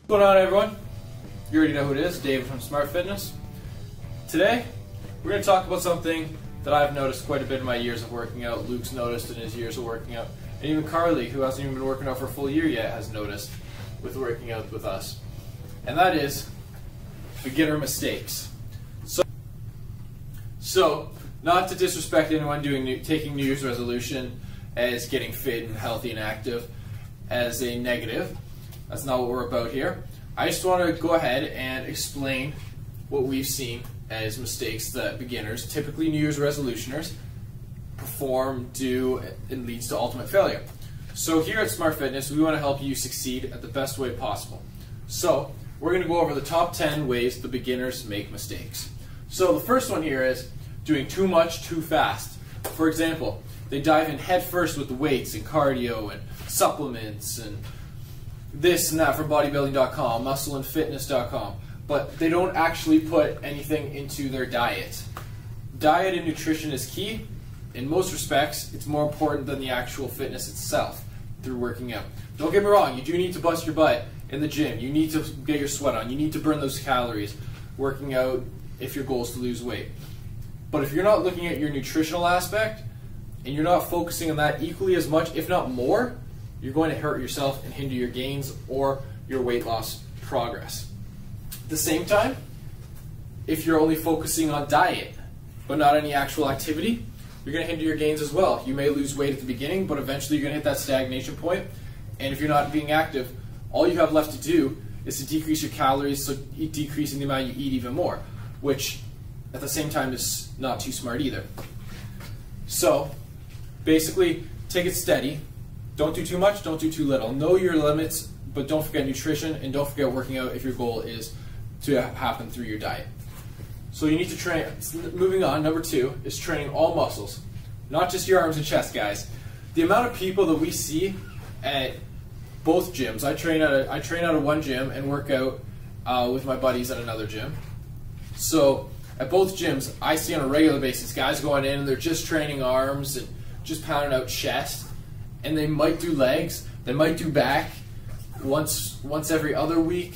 What's going on, everyone? You already know who it is, David from Smart Fitness. Today, we're going to talk about something that I've noticed quite a bit in my years of working out, Luke's noticed in his years of working out, and even Carly, who hasn't even been working out for a full year yet, has noticed with working out with us. And that is beginner mistakes. So not to disrespect anyone taking New Year's resolution as getting fit and healthy and active as a negative. That's not what we're about here. I just want to go ahead and explain what we've seen as mistakes that beginners, typically New Year's resolutioners, perform, do, and leads to ultimate failure. So here at Smart Fitness, we want to help you succeed at the best way possible. So we're going to go over the top 10 ways the beginners make mistakes. So the first one here is doing too much too fast. For example, they dive in head first with the weights and cardio and supplements and this and that from bodybuilding.com, muscleandfitness.com, but they don't actually put anything into their diet. Diet and nutrition is key. In most respects, it's more important than the actual fitness itself through working out. Don't get me wrong, you do need to bust your butt in the gym. You need to get your sweat on. You need to burn those calories working out if your goal is to lose weight. But if you're not looking at your nutritional aspect and you're not focusing on that equally as much, if not more, you're going to hurt yourself and hinder your gains or your weight loss progress. At the same time, if you're only focusing on diet but not any actual activity, you're going to hinder your gains as well. You may lose weight at the beginning, but eventually you're going to hit that stagnation point. And if you're not being active, all you have left to do is to decrease your calories, so decreasing the amount you eat even more, which at the same time is not too smart either. So basically, take it steady. Don't do too much, don't do too little. Know your limits, but don't forget nutrition and don't forget working out if your goal is to happen through your diet. So you need to train. Moving on, number 2 is training all muscles, not just your arms and chest, guys. The amount of people that we see at both gyms, I train out of one gym and work out with my buddies at another gym. So at both gyms, I see on a regular basis guys going in and they're just training arms and just pounding out chest. And they might do legs, they might do back once every other week.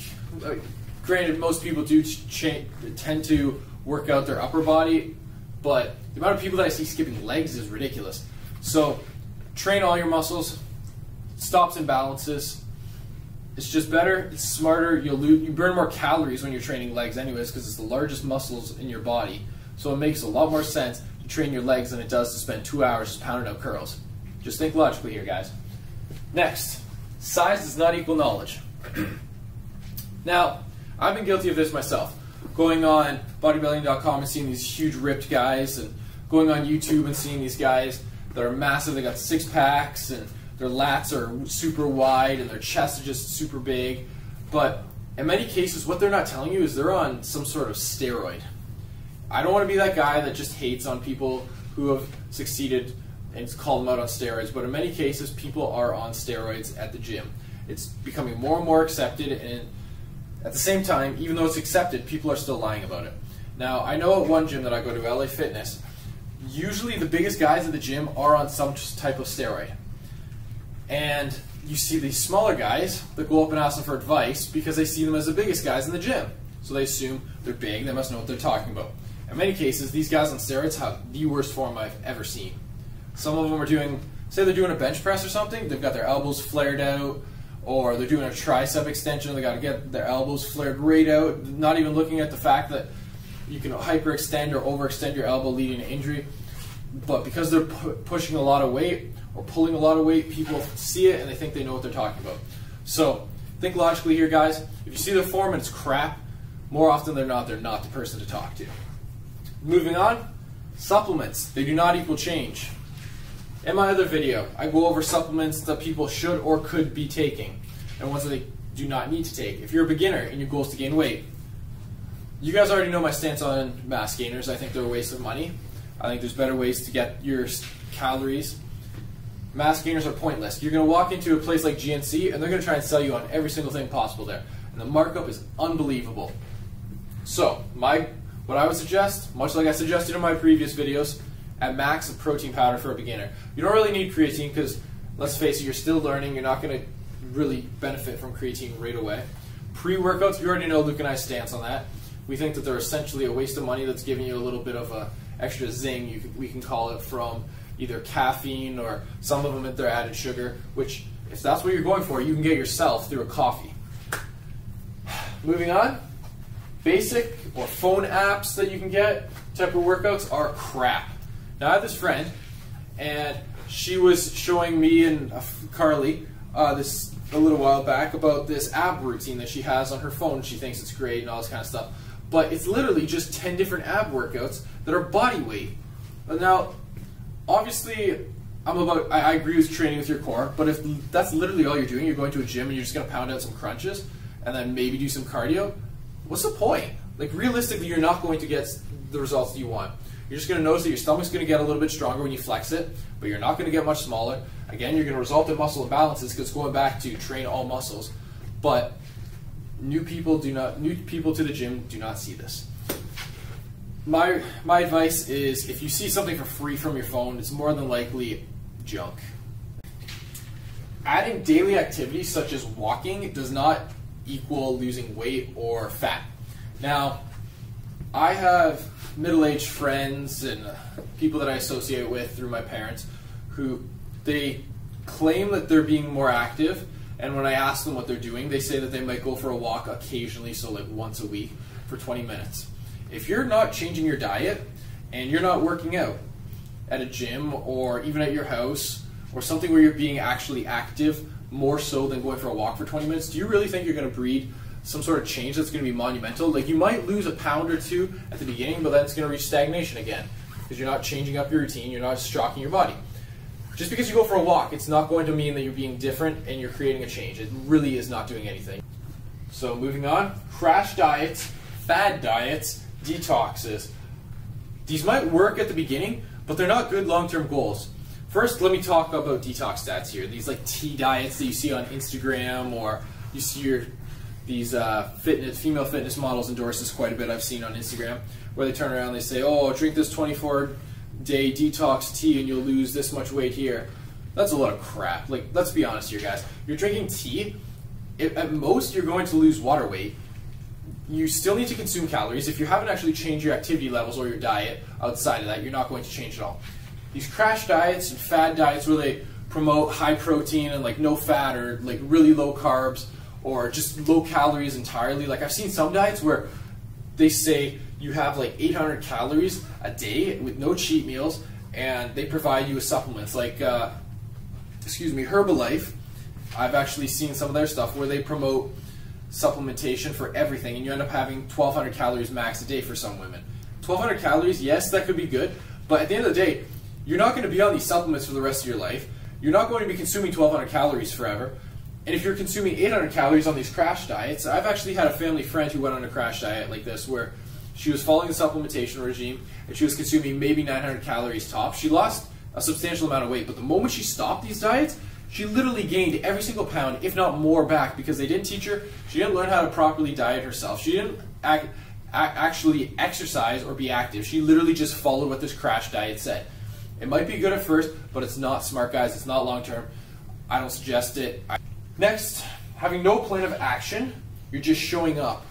Granted, most people do tend to work out their upper body, but the amount of people that I see skipping legs is ridiculous. So train all your muscles, stops and balances. It's just better, it's smarter, you burn more calories when you're training legs anyways because it's the largest muscles in your body. So it makes a lot more sense to train your legs than it does to spend 2 hours just pounding out curls. Just think logically here, guys. Next, size does not equal knowledge. Now, I've been guilty of this myself. Going on bodybuilding.com and seeing these huge ripped guys, and going on YouTube and seeing these guys that are massive, they got 6-packs, and their lats are super wide, and their chests are just super big. But in many cases, what they're not telling you is they're on some sort of steroid. I don't want to be that guy that just hates on people who have succeeded and call them out on steroids, but in many cases people are on steroids at the gym. It's becoming more and more accepted, and at the same time, even though it's accepted, people are still lying about it. Now, I know at one gym that I go to, LA Fitness, usually the biggest guys at the gym are on some type of steroid. And you see these smaller guys that go up and ask them for advice because they see them as the biggest guys in the gym. So they assume they're big, they must know what they're talking about. In many cases, these guys on steroids have the worst form I've ever seen. Some of them are doing, say they're doing a bench press or something, they've got their elbows flared out, or they're doing a tricep extension, they got to get their elbows flared right out, not even looking at the fact that you can hyperextend or overextend your elbow leading to injury. But because they're pushing a lot of weight or pulling a lot of weight, people see it and they think they know what they're talking about. So think logically here, guys. If you see their form and it's crap, more often than not, they're not the person to talk to. Moving on, supplements. They do not equal change. In my other video, I go over supplements that people should or could be taking and ones that they do not need to take. If you're a beginner and your goal is to gain weight, you guys already know my stance on mass gainers. I think they're a waste of money. I think there's better ways to get your calories. Mass gainers are pointless. You're going to walk into a place like GNC and they're going to try and sell you on every single thing possible there. And the markup is unbelievable. So, what I would suggest, much like I suggested in my previous videos, at max a protein powder for a beginner. You don't really need creatine because, let's face it, you're still learning. You're not going to really benefit from creatine right away. Pre-workouts, you already know Luke and I's stance on that. We think that they're essentially a waste of money that's giving you a little bit of a extra zing, we can call it, from either caffeine or some of them at their added sugar, which if that's what you're going for, you can get yourself through a coffee. Moving on, basic or phone apps that you can get type of workouts are crap. Now I have this friend, and she was showing me and Carly this a little while back about this ab routine that she has on her phone. She thinks it's great and all this kind of stuff, but it's literally just 10 different ab workouts that are body weight. Now, obviously, I agree with training with your core, but if that's literally all you're doing, you're going to a gym and you're just going to pound out some crunches and then maybe do some cardio, what's the point? Like, realistically, you're not going to get the results that you want. You're just going to notice that your stomach's going to get a little bit stronger when you flex it, but you're not going to get much smaller. Again, you're going to result in muscle imbalances because it's going back to train all muscles. But new people to the gym do not see this. My advice is, if you see something for free from your phone, it's more than likely junk. Adding daily activities such as walking does not equal losing weight or fat. Now, I have middle-aged friends and people that I associate with through my parents who they claim that they're being more active, and when I ask them what they're doing, they say that they might go for a walk occasionally, so like once a week for 20 minutes. If you're not changing your diet and you're not working out at a gym or even at your house or something where you're being actually active more so than going for a walk for 20 minutes, do you really think you're going to breed some sort of change that's going to be monumental? Like, you might lose a pound or two at the beginning, but then it's going to reach stagnation again because you're not changing up your routine, you're not shocking your body. Just because you go for a walk, it's not going to mean that you're being different and you're creating a change. It really is not doing anything. So moving on, crash diets, fad diets, detoxes. These might work at the beginning, but they're not good long-term goals. First, let me talk about detox stats here. These like tea diets that you see on Instagram, or you see these female fitness models endorse this quite a bit. I've seen on Instagram where they turn around and they say, oh, drink this 24-day detox tea and you'll lose this much weight here. That's a lot of crap. Like, let's be honest here, guys. You're drinking tea, at most you're going to lose water weight. You still need to consume calories. If you haven't actually changed your activity levels or your diet outside of that, you're not going to change at all. These crash diets and fad diets where they promote high protein and like no fat or like really low carbs or just low calories entirely. Like, I've seen some diets where they say you have like 800 calories a day with no cheat meals, and they provide you with supplements like, Herbalife. I've actually seen some of their stuff where they promote supplementation for everything, and you end up having 1,200 calories max a day for some women. 1,200 calories, yes, that could be good, but at the end of the day, you're not going to be on these supplements for the rest of your life. You're not going to be consuming 1,200 calories forever. And if you're consuming 800 calories on these crash diets, I've actually had a family friend who went on a crash diet like this where she was following the supplementation regime and she was consuming maybe 900 calories top. She lost a substantial amount of weight, but the moment she stopped these diets, she literally gained every single pound, if not more, back because they didn't teach her. She didn't learn how to properly diet herself. She didn't actually exercise or be active. She literally just followed what this crash diet said. It might be good at first, but it's not smart, guys. It's not long-term. I don't suggest it. Next, having no plan of action. You're just showing up.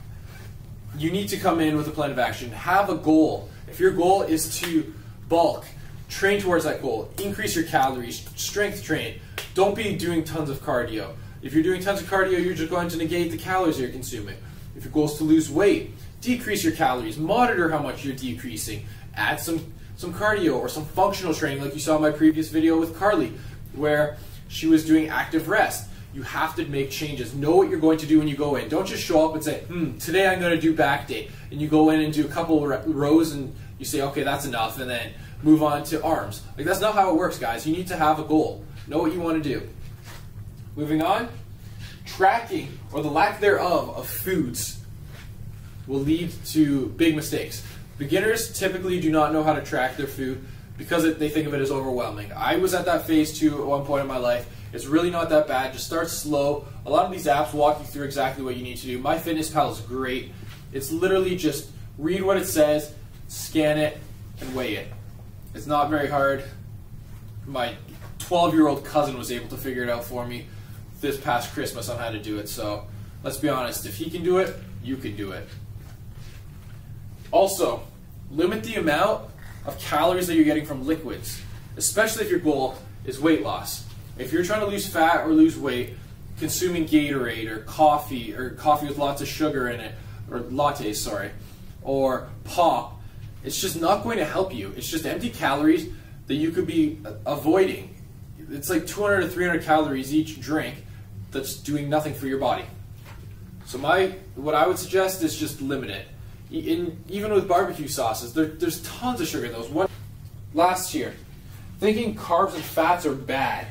You need to come in with a plan of action. Have a goal. If your goal is to bulk, train towards that goal. Increase your calories. Strength train. Don't be doing tons of cardio. If you're doing tons of cardio, you're just going to negate the calories you're consuming. If your goal is to lose weight, decrease your calories. Monitor how much you're decreasing. Add some cardio or some functional training like you saw in my previous video with Carly where she was doing active rest. You have to make changes. Know what you're going to do when you go in. Don't just show up and say, today I'm going to do back day. And you go in and do a couple rows and you say, okay, that's enough, and then move on to arms. Like, that's not how it works, guys. You need to have a goal. Know what you want to do. Moving on, tracking or the lack thereof of foods will lead to big mistakes. Beginners typically do not know how to track their food because they think of it as overwhelming. I was at that phase too at one point in my life. It's really not that bad. Just start slow. A lot of these apps walk you through exactly what you need to do. MyFitnessPal is great. It's literally just read what it says, scan it, and weigh it. It's not very hard. My 12-year-old cousin was able to figure it out for me this past Christmas on how to do it, so let's be honest, if he can do it, you can do it. Also, limit the amount of calories that you're getting from liquids, especially if your goal is weight loss. If you're trying to lose fat or lose weight, consuming Gatorade or coffee with lots of sugar in it, or lattes, sorry, or pop, it's just not going to help you. It's just empty calories that you could be avoiding. It's like 200 to 300 calories each drink that's doing nothing for your body. So what I would suggest is just limit it. Even with barbecue sauces, there's tons of sugar in those. Last year, thinking carbs and fats are bad.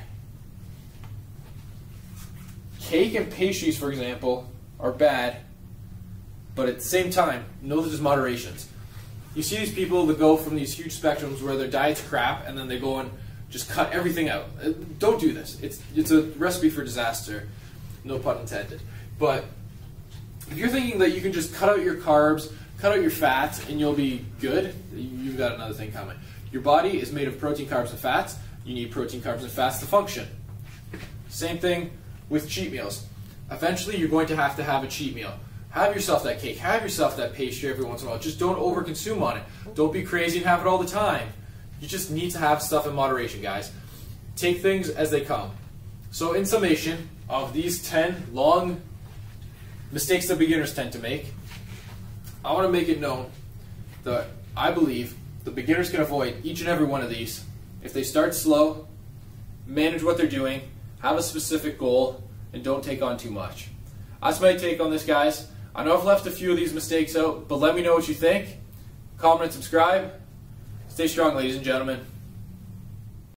Cake and pastries, for example, are bad, but at the same time, know that there's moderations. You see these people that go from these huge spectrums where their diet's crap and then they go and just cut everything out. Don't do this. It's a recipe for disaster, no pun intended. But if you're thinking that you can just cut out your carbs, cut out your fats, and you'll be good, you've got another thing coming. Your body is made of protein, carbs, and fats. You need protein, carbs, and fats to function. Same thing with cheat meals. Eventually, you're going to have a cheat meal. Have yourself that cake, have yourself that pastry every once in a while. Just don't overconsume on it. Don't be crazy and have it all the time. You just need to have stuff in moderation, guys. Take things as they come. So in summation of these 10 long mistakes that beginners tend to make, I want to make it known that I believe the beginners can avoid each and every one of these if they start slow, manage what they're doing, have a specific goal, and don't take on too much. That's my take on this, guys. I know I've left a few of these mistakes out, but let me know what you think. Comment and subscribe. Stay strong, ladies and gentlemen.